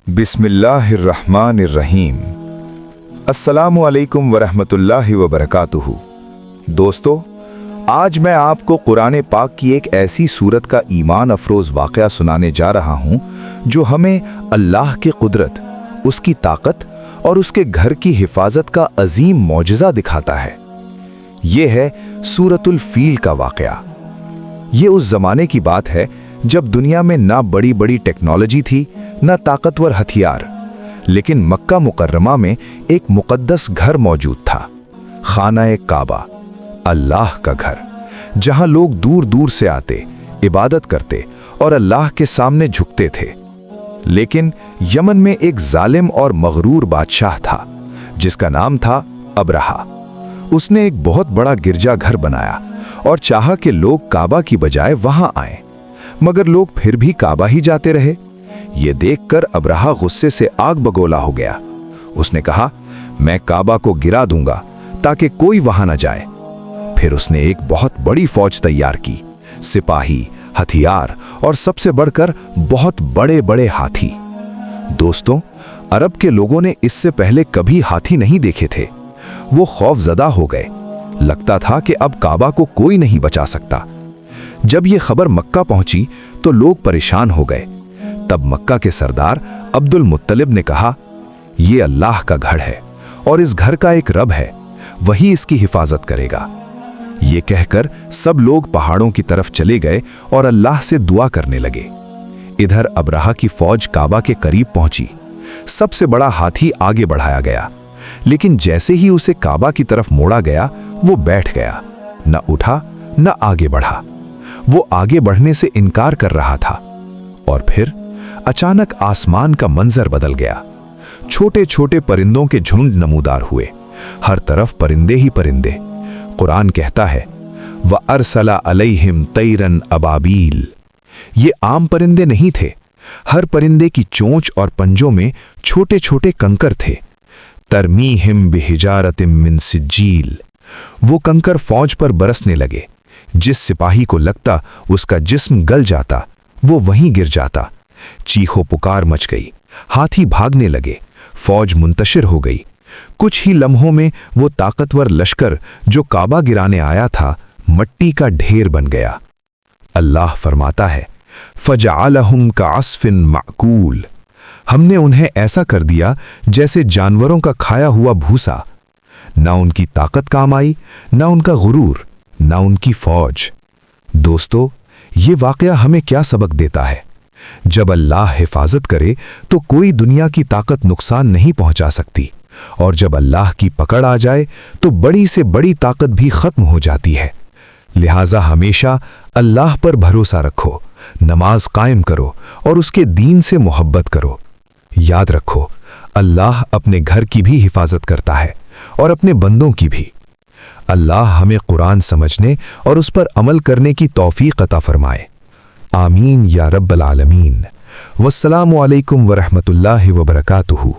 बिस्मिल्लाहिर्रहमानिर्रहीम। अस्सलामु अलैकुम वरहमतुल्लाहि वबरकातुहू। दोस्तों, आज मैं आपको कुरान पाक की एक ऐसी सूरत का ईमान अफरोज़ वाक़या सुनाने जा रहा हूँ जो हमें अल्लाह की कुदरत, उसकी ताकत और उसके घर की हिफाजत का अजीम मौजज़ा दिखाता है। ये है सूरतुल फील का वाक़या। ये उस ज़माने की बात है जब दुनिया में ना बड़ी बड़ी टेक्नोलॉजी थी, ना ताकतवर हथियार, लेकिन मक्का मुकर्रमा में एक मुक़द्दस घर मौजूद था, खाना काबा, अल्लाह का घर, जहां लोग दूर दूर से आते, इबादत करते और अल्लाह के सामने झुकते थे। लेकिन यमन में एक जालिम और मगरूर बादशाह था जिसका नाम था अबरहा। उसने एक बहुत बड़ा गिरजा घर बनाया और चाहा कि लोग काबा की बजाय वहां आएं, मगर लोग फिर भी काबा ही जाते रहे। ये देखकर अबरहा गुस्से से आग बगोला हो गया। उसने कहा, मैं काबा को गिरा दूंगा ताकि कोई वहां न जाए। फिर उसने एक बहुत बड़ी फौज तैयार की, सिपाही, हथियार और सबसे बढ़कर बहुत बड़े बड़े हाथी। दोस्तों, अरब के लोगों ने इससे पहले कभी हाथी नहीं देखे थे। वो खौफजदा हो गए। लगता था कि अब काबा को कोई नहीं बचा सकता। जब ये खबर मक्का पहुंची तो लोग परेशान हो गए। तब मक्का के सरदार अब्दुल मुत्तलिब ने कहा, ये अल्लाह का घर है और इस घर का एक रब है, वही इसकी हिफाजत करेगा। ये कहकर सब लोग पहाड़ों की तरफ चले गए और अल्लाह से दुआ करने लगे। इधर अबरहा की फौज काबा के करीब पहुंची। सबसे बड़ा हाथी आगे बढ़ाया गया, लेकिन जैसे ही उसे काबा की तरफ मोड़ा गया, वो बैठ गया, न उठा न आगे बढ़ा। वो आगे बढ़ने से इनकार कर रहा था। और फिर अचानक आसमान का मंजर बदल गया। छोटे छोटे परिंदों के झुंड नमूदार हुए, हर तरफ परिंदे ही परिंदे। कुरान कहता है, व अरसला अलैहिम तैरन अबाबील। ये आम परिंदे नहीं थे। हर परिंदे की चोंच और पंजों में छोटे छोटे कंकर थे। तरमीहिम बिहिजारतिम मिन सिज्जील। वो कंकर फौज पर बरसने लगे। जिस सिपाही को लगता उसका जिस्म गल जाता, वो वहीं गिर जाता। चीखो पुकार मच गई। हाथी भागने लगे। फौज मुंतशिर हो गई। कुछ ही लम्हों में वो ताकतवर लश्कर जो काबा गिराने आया था, मट्टी का ढेर बन गया। अल्लाह फरमाता है, फजअलहुम कअस्फिन माकूल। हमने उन्हें ऐसा कर दिया जैसे जानवरों का खाया हुआ भूसा। ना उनकी ताकत काम आई, ना उनका गुरूर, ना उनकी फौज। दोस्तों, ये वाकया हमें क्या सबक देता है? जब अल्लाह हिफाजत करे तो कोई दुनिया की ताकत नुकसान नहीं पहुंचा सकती, और जब अल्लाह की पकड़ आ जाए तो बड़ी से बड़ी ताकत भी खत्म हो जाती है। लिहाजा हमेशा अल्लाह पर भरोसा रखो, नमाज कायम करो और उसके दीन से मोहब्बत करो। याद रखो, अल्लाह अपने घर की भी हिफाजत करता है और अपने बंदों की भी। अल्लाह हमें कुरान समझने और उस पर अमल करने की तौफीक अता फरमाए। आमीन या रब्बल आलमीन। वस्सलामु अलैकुम वरहमतुल्लाहि वबरकातुहू।